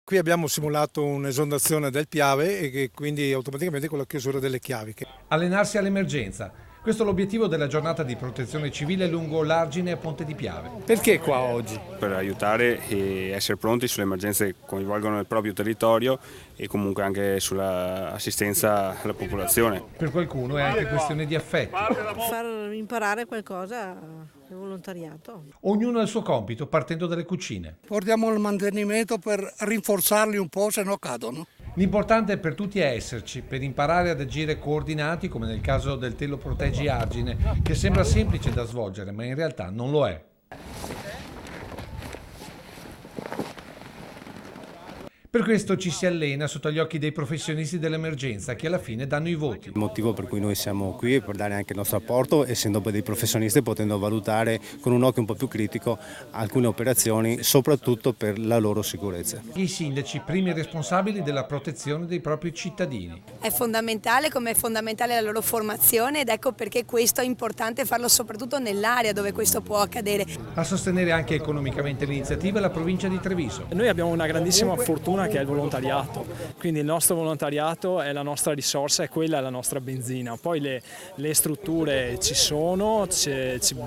Qui abbiamo simulato un'esondazione del Piave e che quindi automaticamente con la chiusura delle chiaviche. Allenarsi all'emergenza. Questo è l'obiettivo della giornata di protezione civile lungo l'Argine e Ponte di Piave. Perché qua oggi? Per aiutare e essere pronti sulle emergenze che coinvolgono il proprio territorio e comunque anche sull'assistenza alla popolazione. Per qualcuno è anche questione di affetto. Far imparare qualcosa del volontariato. Ognuno ha il suo compito partendo dalle cucine. Portiamo il mantenimento per rinforzarli un po', se no cadono. L'importante per tutti è esserci, per imparare ad agire coordinati, come nel caso del Telo Proteggi Argine, che sembra semplice da svolgere, ma in realtà non lo è. Per questo ci si allena sotto gli occhi dei professionisti dell'emergenza che alla fine danno i voti. Il motivo per cui noi siamo qui è per dare anche il nostro apporto, essendo poi dei professionisti, potendo valutare con un occhio un po' più critico alcune operazioni, soprattutto per la loro sicurezza. I sindaci, primi responsabili della protezione dei propri cittadini. È fondamentale, come è fondamentale la loro formazione, ed ecco perché questo è importante farlo soprattutto nell'area dove questo può accadere. A sostenere anche economicamente l'iniziativa è la provincia di Treviso. Noi abbiamo una grandissima fortuna che è il volontariato, quindi il nostro volontariato è la nostra risorsa e quella è la nostra benzina. Poi le strutture ci sono,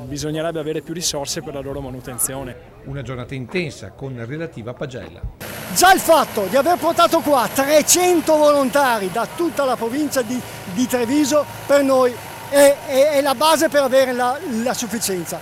bisognerebbe avere più risorse per la loro manutenzione. Una giornata intensa con relativa pagella. Già il fatto di aver portato qua 300 volontari da tutta la provincia di Treviso per noi è la base per avere la sufficienza.